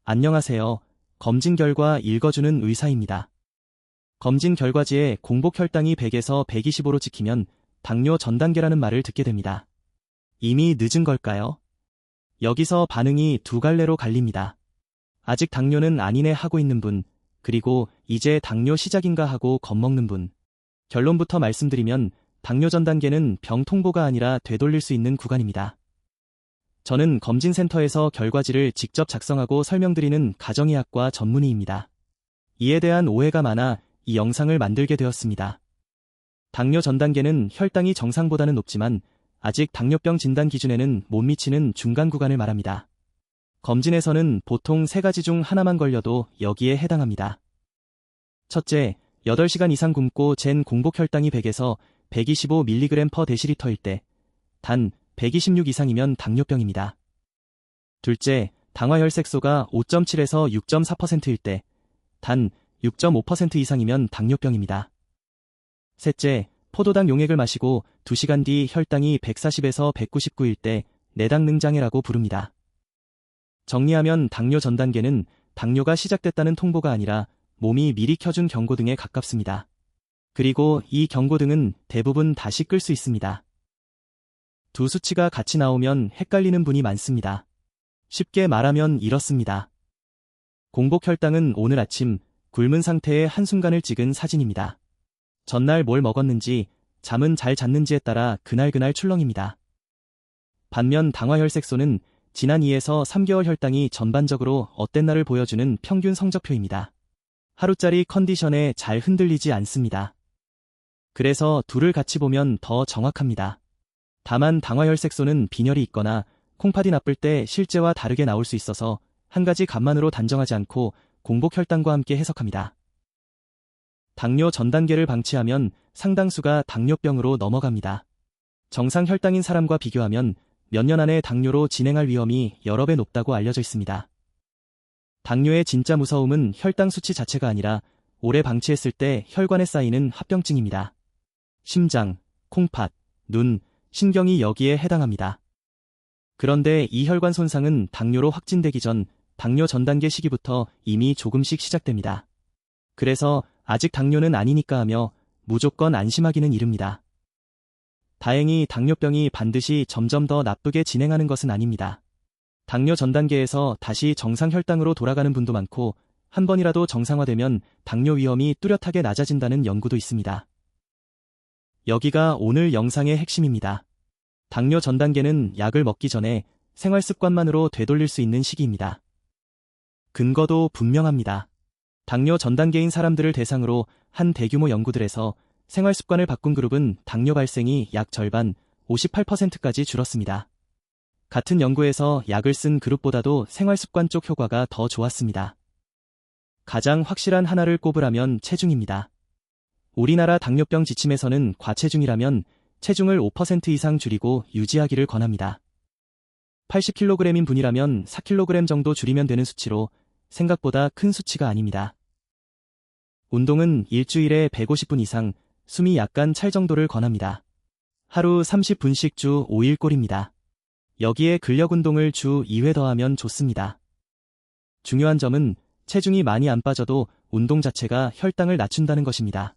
안녕하세요. 검진 결과 읽어주는 의사입니다. 검진 결과지에 공복 혈당이 100에서 125로 찍히면 당뇨 전 단계라는 말을 듣게 됩니다. 이미 늦은 걸까요? 여기서 반응이 두 갈래로 갈립니다. 아직 당뇨는 아니네 하고 있는 분, 그리고 이제 당뇨 시작인가 하고 겁먹는 분. 결론부터 말씀드리면 당뇨 전 단계는 병 통보가 아니라 되돌릴 수 있는 구간입니다. 저는 검진센터에서 결과지를 직접 작성하고 설명드리는 가정의학과 전문의입니다. 이에 대한 오해가 많아 이 영상을 만들게 되었습니다. 당뇨 전 단계는 혈당이 정상보다는 높지만 아직 당뇨병 진단 기준에는 못 미치는 중간 구간을 말합니다. 검진에서는 보통 세 가지 중 하나만 걸려도 여기에 해당합니다. 첫째, 8시간 이상 굶고 잰 공복 혈당이 100에서 125mg/dl일 때, 단 126 이상이면 당뇨병입니다. 둘째, 당화혈색소가 5.7에서 6.4%일 때, 단 6.5% 이상이면 당뇨병입니다. 셋째, 포도당 용액을 마시고 2시간 뒤 혈당이 140에서 199일 때 내당능장애라고 부릅니다. 정리하면 당뇨 전 단계는 당뇨가 시작됐다는 통보가 아니라 몸이 미리 켜준 경고등에 가깝습니다. 그리고 이 경고등은 대부분 다시 끌 수 있습니다. 두 수치가 같이 나오면 헷갈리는 분이 많습니다. 쉽게 말하면 이렇습니다. 공복 혈당은 오늘 아침 굶은 상태의 한순간을 찍은 사진입니다. 전날 뭘 먹었는지, 잠은 잘 잤는지에 따라 그날 출렁입니다. 반면 당화혈색소는 지난 2에서 3개월 혈당이 전반적으로 어땠나를 보여주는 평균 성적표입니다. 하루짜리 컨디션에 잘 흔들리지 않습니다. 그래서 둘을 같이 보면 더 정확합니다. 다만 당화혈색소는 빈혈이 있거나 콩팥이 나쁠 때 실제와 다르게 나올 수 있어서 한 가지 값만으로 단정하지 않고 공복 혈당과 함께 해석합니다. 당뇨 전 단계를 방치하면 상당수가 당뇨병으로 넘어갑니다. 정상 혈당인 사람과 비교하면 몇 년 안에 당뇨로 진행할 위험이 여러 배 높다고 알려져 있습니다. 당뇨의 진짜 무서움은 혈당 수치 자체가 아니라 오래 방치했을 때 혈관에 쌓이는 합병증입니다. 심장, 콩팥, 눈, 신경이 여기에 해당합니다. 그런데 이 혈관 손상은 당뇨로 확진되기 전 당뇨 전 단계 시기부터 이미 조금씩 시작됩니다. 그래서 아직 당뇨는 아니니까 하며 무조건 안심하기는 이릅니다. 다행히 당뇨병이 반드시 점점 더 나쁘게 진행하는 것은 아닙니다. 당뇨 전 단계에서 다시 정상 혈당으로 돌아가는 분도 많고 한 번이라도 정상화되면 당뇨 위험이 뚜렷하게 낮아진다는 연구도 있습니다. 여기가 오늘 영상의 핵심입니다. 당뇨 전 단계는 약을 먹기 전에 생활 습관만으로 되돌릴 수 있는 시기입니다. 근거도 분명합니다. 당뇨 전 단계인 사람들을 대상으로 한 대규모 연구들에서 생활 습관을 바꾼 그룹은 당뇨 발생이 약 절반, 58%까지 줄었습니다. 같은 연구에서 약을 쓴 그룹보다도 생활 습관 쪽 효과가 더 좋았습니다. 가장 확실한 하나를 꼽으라면 체중입니다. 우리나라 당뇨병 지침에서는 과체중이라면 체중을 5% 이상 줄이고 유지하기를 권합니다. 80kg인 분이라면 4kg 정도 줄이면 되는 수치로 생각보다 큰 수치가 아닙니다. 운동은 일주일에 150분 이상, 숨이 약간 찰 정도를 권합니다. 하루 30분씩 주 5일 꼴입니다. 여기에 근력 운동을 주 2회 더하면 좋습니다. 중요한 점은 체중이 많이 안 빠져도 운동 자체가 혈당을 낮춘다는 것입니다.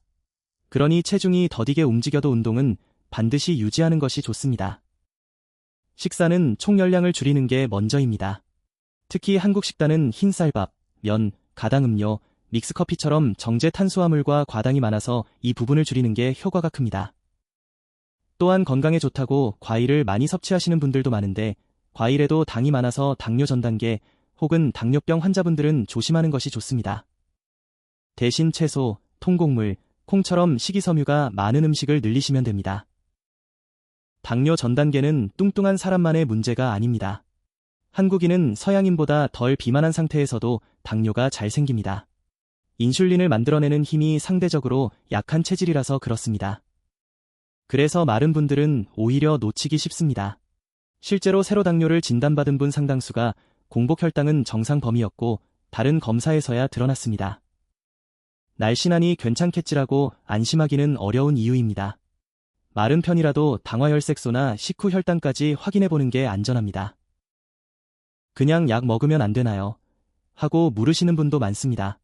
그러니 체중이 더디게 움직여도 운동은 반드시 유지하는 것이 좋습니다. 식사는 총열량을 줄이는 게 먼저입니다. 특히 한국 식단은 흰쌀밥, 면, 가당음료, 믹스커피처럼 정제 탄수화물과 과당이 많아서 이 부분을 줄이는 게 효과가 큽니다. 또한 건강에 좋다고 과일을 많이 섭취하시는 분들도 많은데 과일에도 당이 많아서 당뇨 전 단계 혹은 당뇨병 환자분들은 조심하는 것이 좋습니다. 대신 채소, 통곡물, 콩처럼 식이섬유가 많은 음식을 늘리시면 됩니다. 당뇨 전 단계는 뚱뚱한 사람만의 문제가 아닙니다. 한국인은 서양인보다 덜 비만한 상태에서도 당뇨가 잘 생깁니다. 인슐린을 만들어내는 힘이 상대적으로 약한 체질이라서 그렇습니다. 그래서 마른 분들은 오히려 놓치기 쉽습니다. 실제로 새로 당뇨를 진단받은 분 상당수가 공복 혈당은 정상 범위였고 다른 검사에서야 드러났습니다. 날씬하니 괜찮겠지라고 안심하기는 어려운 이유입니다. 마른 편이라도 당화혈색소나 식후 혈당까지 확인해보는 게 안전합니다. 그냥 약 먹으면 안 되나요? 하고 물으시는 분도 많습니다.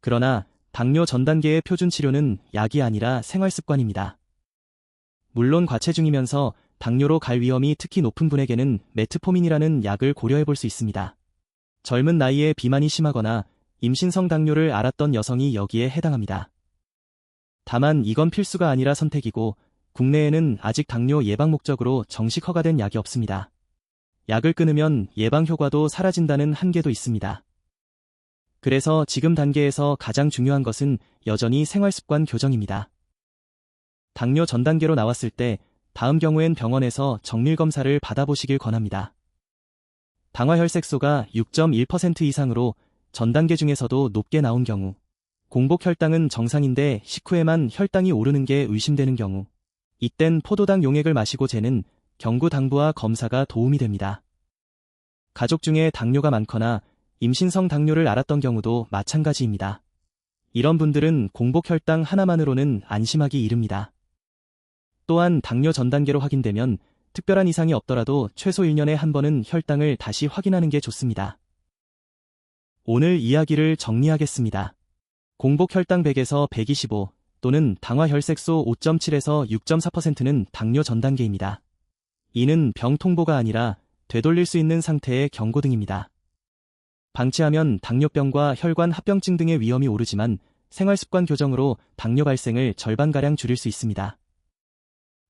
그러나 당뇨 전 단계의 표준 치료는 약이 아니라 생활 습관입니다. 물론 과체중이면서 당뇨로 갈 위험이 특히 높은 분에게는 메트포민이라는 약을 고려해 볼 수 있습니다. 젊은 나이에 비만이 심하거나 임신성 당뇨를 앓았던 여성이 여기에 해당합니다. 다만 이건 필수가 아니라 선택이고 국내에는 아직 당뇨 예방 목적으로 정식 허가된 약이 없습니다. 약을 끊으면 예방 효과도 사라진다는 한계도 있습니다. 그래서 지금 단계에서 가장 중요한 것은 여전히 생활습관 교정입니다. 당뇨 전 단계로 나왔을 때 다음 경우엔 병원에서 정밀검사를 받아보시길 권합니다. 당화혈색소가 6.1% 이상으로 전 단계 중에서도 높게 나온 경우, 공복 혈당은 정상인데 식후에만 혈당이 오르는 게 의심되는 경우, 이땐 포도당 용액을 마시고 재는 경구 당부와 검사가 도움이 됩니다. 가족 중에 당뇨가 많거나 임신성 당뇨를 앓았던 경우도 마찬가지입니다. 이런 분들은 공복 혈당 하나만으로는 안심하기 이릅니다. 또한 당뇨 전 단계로 확인되면 특별한 이상이 없더라도 최소 1년에 한 번은 혈당을 다시 확인하는 게 좋습니다. 오늘 이야기를 정리하겠습니다. 공복 혈당 100에서 125 또는 당화혈색소 5.7에서 6.4%는 당뇨 전 단계입니다. 이는 병 통보가 아니라 되돌릴 수 있는 상태의 경고 등입니다. 방치하면 당뇨병과 혈관 합병증 등의 위험이 오르지만 생활습관 교정으로 당뇨 발생을 절반가량 줄일 수 있습니다.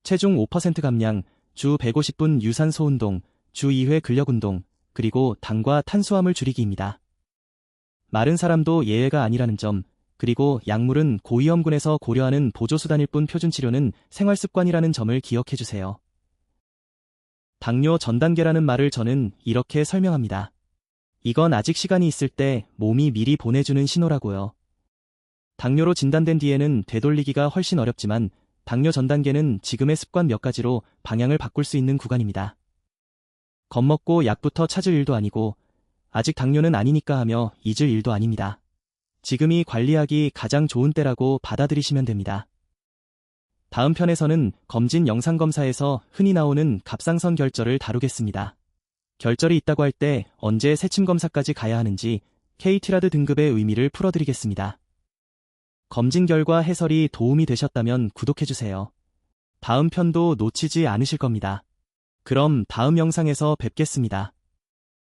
체중 5% 감량, 주 150분 유산소 운동, 주 2회 근력 운동, 그리고 당과 탄수화물 줄이기입니다. 마른 사람도 예외가 아니라는 점, 그리고 약물은 고위험군에서 고려하는 보조수단일 뿐 표준치료는 생활습관이라는 점을 기억해주세요. 당뇨 전 단계라는 말을 저는 이렇게 설명합니다. 이건 아직 시간이 있을 때 몸이 미리 보내주는 신호라고요. 당뇨로 진단된 뒤에는 되돌리기가 훨씬 어렵지만 당뇨 전 단계는 지금의 습관 몇 가지로 방향을 바꿀 수 있는 구간입니다. 겁먹고 약부터 찾을 일도 아니고 아직 당뇨는 아니니까 하며 잊을 일도 아닙니다. 지금이 관리하기 가장 좋은 때라고 받아들이시면 됩니다. 다음 편에서는 검진 영상검사에서 흔히 나오는 갑상선 결절을 다루겠습니다. 결절이 있다고 할 때 언제 세침검사까지 가야 하는지 KT라드 등급의 의미를 풀어드리겠습니다. 검진 결과 해설이 도움이 되셨다면 구독해주세요. 다음 편도 놓치지 않으실 겁니다. 그럼 다음 영상에서 뵙겠습니다.